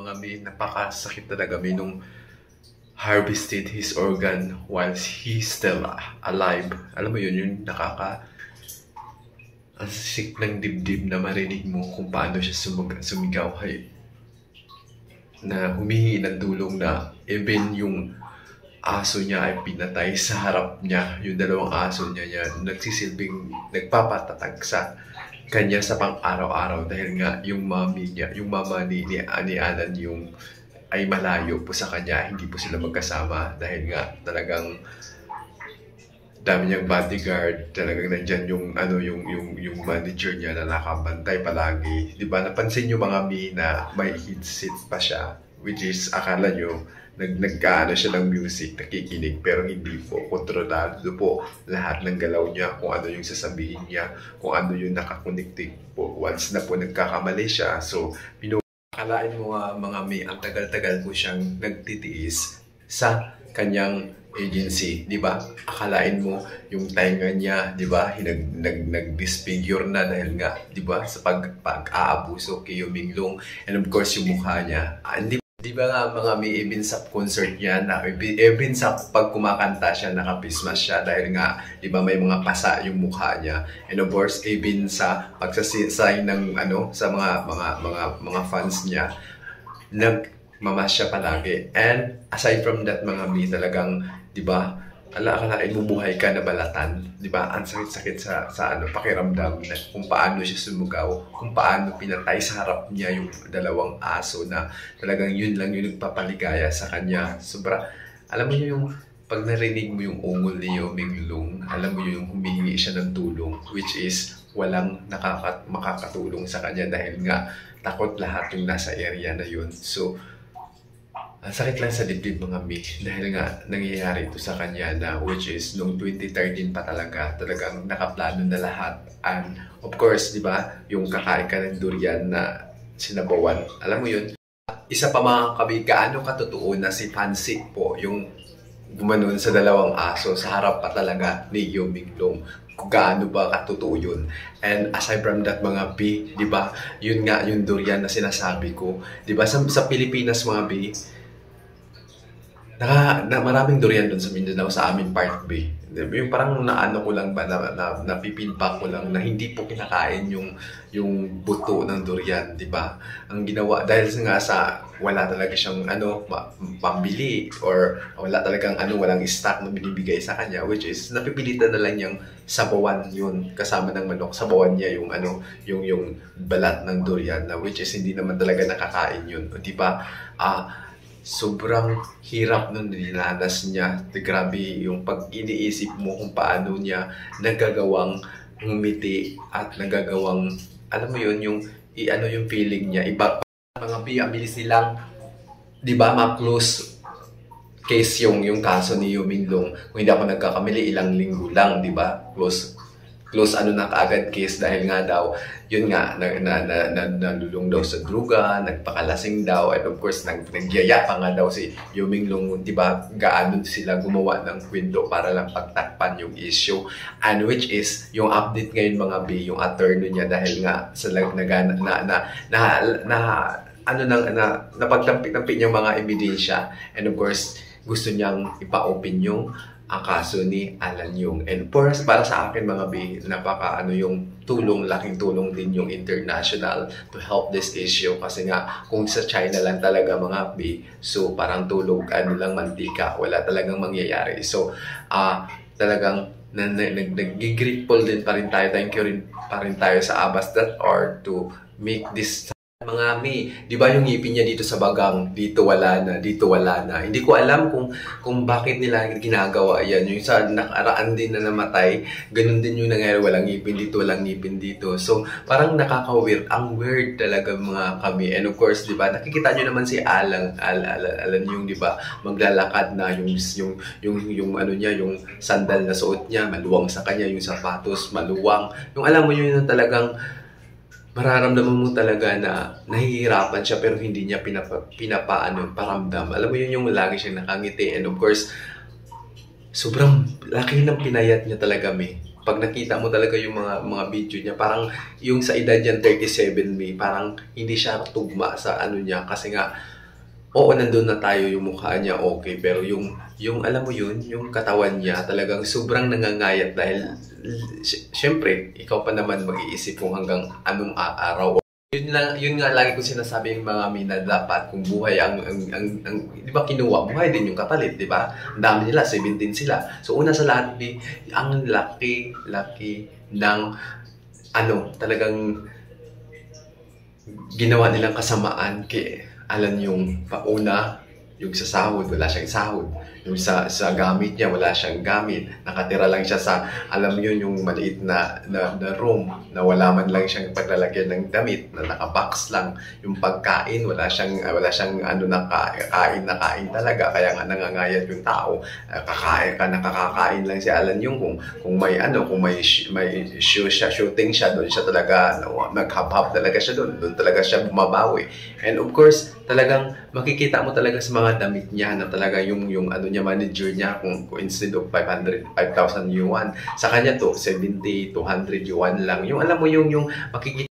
mga may napakasakit talaga may nung harvested his organ while he's still alive. Alam mo yun, yung ang sik ng dibdib na marinig mo kung paano siya sumigaw na humihingi ng tulong na even yung aso niya ay pinatay sa harap niya. Yung dalawang aso niya nagsisilbing nagpapatatag sa kanya sa pang-araw-araw dahil nga yung mama ni Alan yung ay malayo po sa kanya, hindi po sila magkasama dahil nga talagang dami niyang bodyguard, talagang nandyan yung manager niya na nakabantay palagi. 'Di ba? Napansin niyo mga na may headset pa siya, which is akala niyo nagkaano siya ng music, nakikinig, pero hindi po. Kontrolado po lahat ng galaw niya, kung ano yung sasabihin niya, kung ano yung nakakonektig po. Once na po nagkakamali siya, so akalain mo mga may ang tagal-tagal po siyang nagtitiis sa kanyang agency, di ba? Akalain mo yung tainga niya, di ba? Nag-disfigure na dahil nga, di ba? Sa pag-aabuso kay Yominglong, and of course yung mukha niya. Di ba nga mga may even sa concert niya, even sa pag kumakanta siya, nakapismas siya dahil nga, di ba may mga pasa yung mukha niya. And of course, even sa pagsasign ng sa mga fans niya, nagmamas siya palagi. And aside from that mga may talagang, di ba, akalain mo buhay ka na balatan, di ba? Ang sakit-sakit sa pakiramdam na kung paano siya sumugaw, kung paano pinatay sa harap niya yung dalawang aso na talagang yun lang yung nagpapaligaya sa kanya. Sobra, alam mo yung pag narinig mo yung ungol ni Yominglong, alam mo yung humihingi siya ng tulong, which is walang makakatulong sa kanya dahil nga takot lahat yung nasa area na yun. So, ang sakit lang sa dibdib mga mi dahil nga nangyayari ito sa kanya na which is noong 2013 pa talagang nakaplano na lahat. And of course, di ba, yung kakain ka ng durian na sinabawan, alam mo yun, isa pa mga kabi, gaano katotoo na si Fancy po yung gumanon sa dalawang aso sa harap pa talaga ni Yominglong, kung gaano ba katotoo yun. And aside from that mga B, di ba, yun nga yung durian na sinasabi ko, di ba, sa Pilipinas mga B, maraming durian doon sa Mindanao, sa aming part B. Yung parang naano ko lang ba, napipinpak ko lang na hindi po kinakain yung buto ng durian, di ba? Ang ginawa, dahil nga sa wala talaga siyang pambili or wala talagang walang stock na binibigay sa kanya, which is napipilitan na lang niyang sabawan yun kasama ng manok. Sabawan niya yung balat ng durian na which is hindi naman talaga nakakain yun, di ba? Sobrang hirap nun dinanas niya. Grabe yung pag iniisip mo kung paano niya nagagawang ngumiti at nagagawang, alam mo yun, yung feeling niya. Iba mga bilis nilang, di ba, ma-close case yung kaso ni Yominglong. Kung hindi ako nagkakamali, ilang linggo lang, di ba? Close na kaagad case dahil nga daw, yun nga, nalulong daw sa druga, nagpakalasing daw, and of course, nagyaya pa nga daw si Yominglong, di ba, gaano sila gumawa ng kwento para lang pagtakpan yung issue. And which is, yung update ngayon mga B, yung attorney niya dahil nga sa napagtampik-tampik niyang mga ebidensya, and of course, gusto niyang ipa-open yung ang kaso ni Alan Yung. And first, para sa akin mga B, yung laking tulong din yung international to help this issue. Kasi nga, kung sa China lang talaga mga B, so parang tulog, lang mantika, wala talagang mangyayari. So, talagang nag-grateful din pa rin tayo, thank you rin pa rin tayo sa Abas.org to make this mga mi, di ba yung ngipin niya dito sa bagang, dito wala na. Hindi ko alam kung bakit nila ginagawa yan. Yung sa nakaraan din na namatay, ganun din yung nangyari, walang ngipin dito. So, parang nakaka-weird. Ang weird talaga mga kami. And of course, di ba, nakikita nyo naman si Alan yung, di ba, maglalakad na yung sandal na suot niya, maluwang sa kanya, yung sapatos, maluwang. Yung alam mo yun talagang mararamdaman mo talaga na nahihirapan siya pero hindi niya paramdam. Alam mo yun yung lagi siyang nakangiti. And of course, sobrang laki ng pinayat niya talaga, May. Pag nakita mo talaga yung mga video niya, parang yung sa edad niya 37, May, parang hindi siya tugma sa niya kasi nga Oo, nandun na tayo yung mukha niya okay, pero yung alam mo yun, yung katawan niya talagang sobrang nangangayat dahil syempre, ikaw pa naman mag-iisip kung hanggang anong araw. Yun nga lagi ko sinasabi yung mga mina dapat kung buhay di ba kinuha, buhay din yung kapalit, di ba? Ang dami nila, 17 sila. So una sa lahat, ang laki ng talagang ginawa nilang kasamaan kay Alan yung pauna, yung sa sahod, wala siyang sahod. Yung sa gamit niya, wala siyang gamit. Nakatira lang siya sa, alam mo yun, yung maliit na room na wala man lang siyang paglalagyan ng damit, na nakabox lang. Yung pagkain, wala siyang kain talaga. Kaya nga nangangayat yung tao. Nakakakain lang si Alan yung kung may shooting siya, doon siya talaga, nag-hop talaga siya doon talaga siya bumabawi. And of course, talagang makikita mo talaga sa mga damit niya na talaga yung manager niya kung instead of 5,000 yuan, sa kanya to 70, 200 yuan lang. Yung alam mo yung makikita